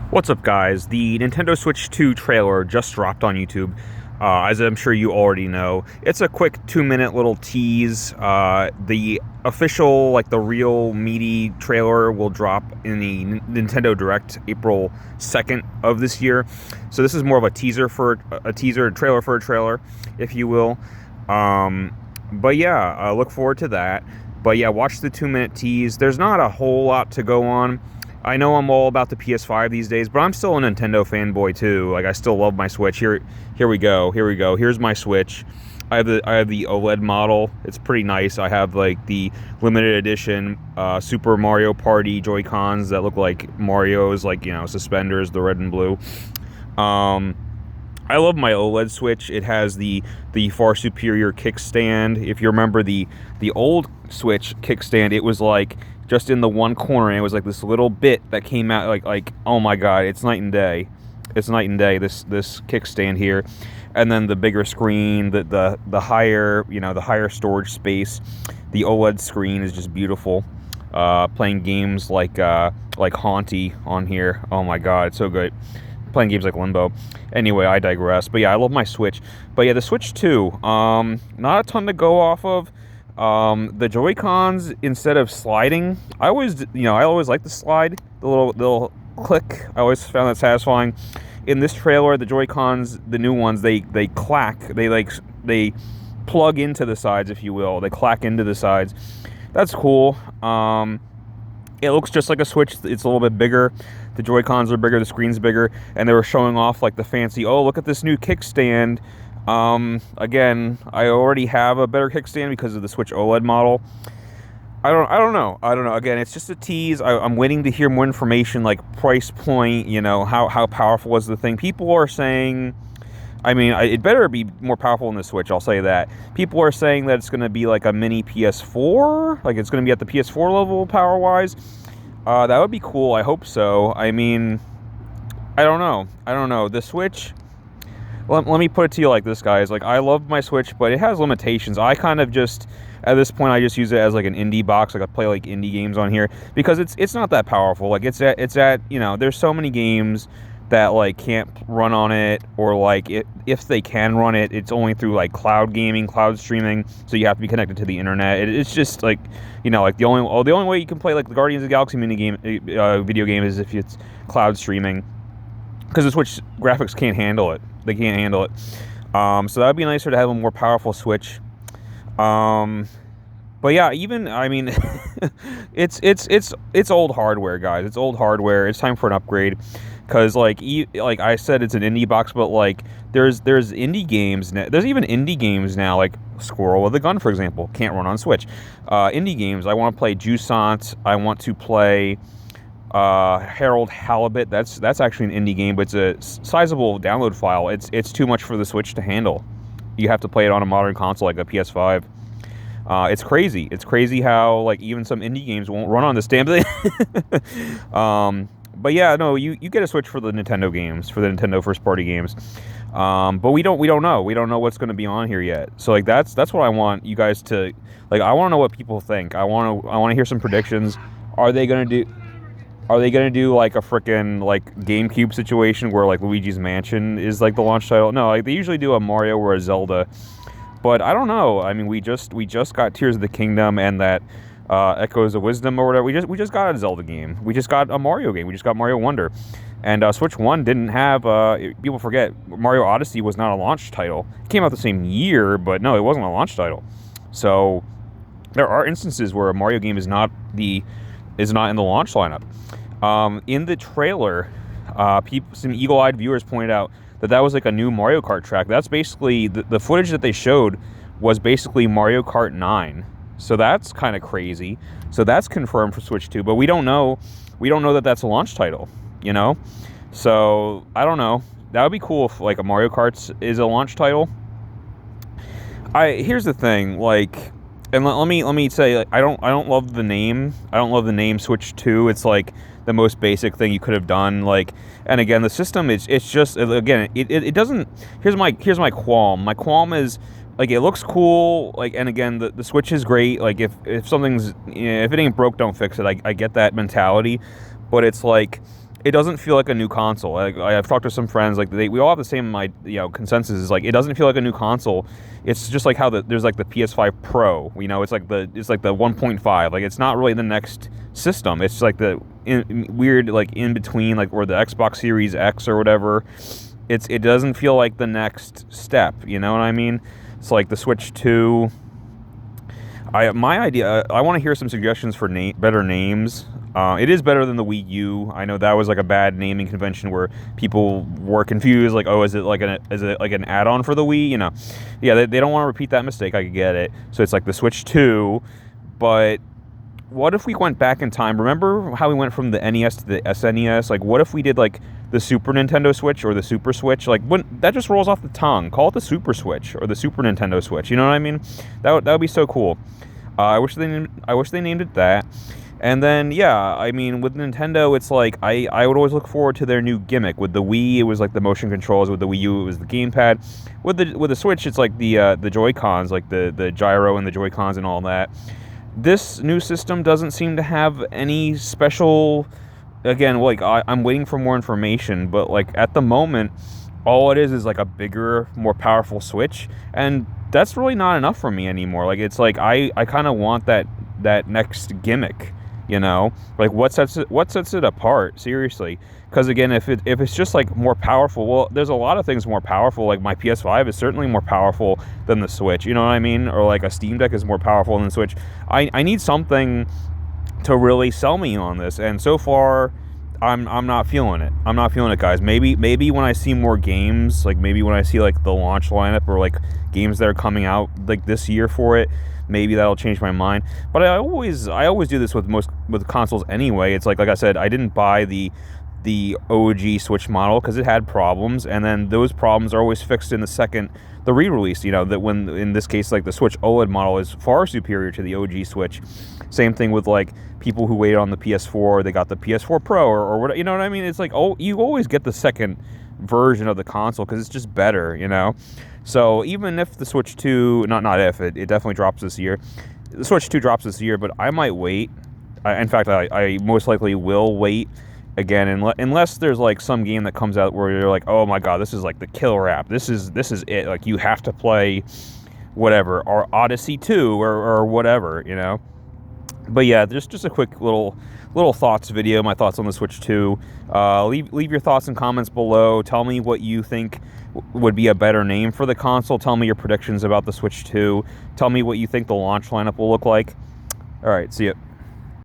What's up, guys? The Nintendo Switch 2 trailer just dropped on YouTube. As I'm sure you already know, it's a quick 2-minute little tease. The official, the real meaty trailer will drop in the Nintendo Direct April 2nd of this year. So this is more of a teaser for a trailer for a trailer, if you will. But yeah, look forward to that. But yeah, watch the 2-minute tease. There's not a whole lot to go on. I know I'm all about the PS5 these days, but I'm still a Nintendo fanboy too. I still love my Switch. Here we go. Here's my Switch. I have the OLED model. It's pretty nice. I have the limited edition Super Mario Party Joy-Cons that look like Mario's, suspenders, the red and blue. I love my OLED Switch. It has the far superior kickstand. If you remember the old Switch kickstand, it was just in the one corner, and it was this little bit that came out oh my god, it's night and day. It's night and day, this kickstand here. And then the bigger screen, the higher, the higher storage space. The OLED screen is just beautiful. Playing games like Haunty on here. Oh my god, it's so good. Playing games like Limbo. Anyway, I digress. But yeah, I love my Switch. But yeah, the Switch 2, not a ton to go off of. The Joy-Cons, instead of sliding, I always like the slide, the little click. I always found that satisfying. In this trailer, the Joy-Cons, the new ones, they clack. They plug into the sides, if you will. They clack into the sides. That's cool. It looks just like a Switch. It's a little bit bigger. The Joy-Cons are bigger. The screen's bigger. And they were showing off the fancy, oh, look at this new kickstand. Again, I already have a better kickstand because of the Switch OLED model. I don't know. Again, it's just a tease. I'm waiting to hear more information, like price point, how powerful is the thing. People are saying, it better be more powerful than the Switch, I'll say that. People are saying that it's going to be like a mini PS4, it's going to be at the PS4 level power-wise. That would be cool. I hope so. I don't know. The Switch... Let me put it to you like this, guys. I love my Switch, but it has limitations. I kind of just, at this point, I just use it as an indie box. I play indie games on here because it's not that powerful. It's at there's so many games that can't run on it, or if they can run it, it's only through cloud gaming, cloud streaming. So you have to be connected to the internet. It's just the only way you can play the Guardians of the Galaxy video game is if it's cloud streaming, because the Switch graphics can't handle it. They can't handle it. So that would be nicer to have a more powerful Switch. But yeah, it's old hardware, guys. It's old hardware. It's time for an upgrade. Because I said, it's an indie box, but there's indie games now. There's even indie games now, like Squirrel with a Gun, for example, can't run on Switch. Indie games. I want to play Jusant. I want to play Harold Halibut. That's actually an indie game, but it's a sizable download file. It's too much for the Switch to handle. You have to play it on a modern console like a PS5. It's crazy. It's crazy how even some indie games won't run on this damn thing. But yeah, no, you get a Switch for the Nintendo games, for the Nintendo first party games. But we don't know. We don't know what's going to be on here yet. So that's what I want you guys to I want to know what people think. I want to hear some predictions. Are they going to do a frickin' GameCube situation where Luigi's Mansion is the launch title? No, they usually do a Mario or a Zelda. But I don't know. We just got Tears of the Kingdom and that Echoes of Wisdom or whatever. We just got a Zelda game. We just got a Mario game. We just got Mario Wonder. And Switch 1 didn't have people forget Mario Odyssey was not a launch title. It came out the same year, but no, it wasn't a launch title. So there are instances where a Mario game is not in the launch lineup. In the trailer, some eagle-eyed viewers pointed out that was a new Mario Kart track. That's basically the footage that they showed was basically Mario Kart 9. So that's kind of crazy. So that's confirmed for Switch 2, but we don't know that that's a launch title, So I don't know. That would be cool if a Mario Kart is a launch title. Here's the thing, and let me say, I don't love the name. I don't love the name Switch 2. It's the most basic thing you could have done. And again, the system it's just, again, it doesn't. Here's my qualm. My qualm is it looks cool. And again, the Switch is great. If something's, if it ain't broke, don't fix it. I get that mentality, but it's it doesn't feel like a new console. Like, I've talked to some friends, like we all have the same consensus. Is like it doesn't feel like a new console. It's just like how there's like the PS5 Pro. It's like the 1.5. Like it's not really the next system. It's like the weird like in between, like, or the Xbox Series X or whatever. It doesn't feel like the next step. You know what I mean? It's like the Switch 2. My idea. I want to hear some suggestions for better names. It is better than the Wii U. I know that was like a bad naming convention where people were confused. Like, oh, is it like an add-on for the Wii? Yeah, they don't want to repeat that mistake. I get it. So it's like the Switch 2. But what if we went back in time? Remember how we went from the NES to the SNES? Like, what if we did like the Super Nintendo Switch or the Super Switch? Like, that just rolls off the tongue. Call it the Super Switch or the Super Nintendo Switch. You know what I mean? That would be so cool. I wish they named it that. And then, yeah, I mean, with Nintendo, it's like I would always look forward to their new gimmick. With the Wii, it was like the motion controls. With the Wii U, it was the gamepad. With the Switch, it's like the Joy-Cons, like the gyro and the Joy-Cons and all that. This new system doesn't seem to have any special. Again, like I'm waiting for more information, but like at the moment, all it is like a bigger, more powerful Switch, and that's really not enough for me anymore. Like it's like I kind of want that next gimmick. Like what sets it apart, seriously? Because again, if it's just like more powerful, well, there's a lot of things more powerful. Like my PS5 is certainly more powerful than the Switch, you know what I mean? Or like a Steam Deck is more powerful than the Switch. I need something to really sell me on this, and so far I'm not feeling it. I'm not feeling it, guys. Maybe when I see more games, like maybe when I see like the launch lineup or like games that are coming out like this year for it, maybe that'll change my mind. But I always do this with consoles anyway. It's like I said, I didn't buy the OG Switch model because it had problems, and then those problems are always fixed in the re-release. That when in this case, like the Switch OLED model is far superior to the OG Switch. Same thing with like people who waited on the PS4, they got the PS4 Pro or what, you know what I mean? It's like, oh, you always get the second version of the console because it's just better, So even if the Switch 2, not if, it definitely drops this year. The Switch 2 drops this year, but I might wait. In fact, I most likely will wait again, unless there's like some game that comes out where you're like, oh my god, this is like the killer app. This is it. Like you have to play whatever, or Odyssey 2 or whatever, But yeah, just a quick little thoughts video, my thoughts on the Switch 2. Leave your thoughts and comments below. Tell me what you think would be a better name for the console. Tell me your predictions about the Switch 2. Tell me what you think the launch lineup will look like. All right, see ya.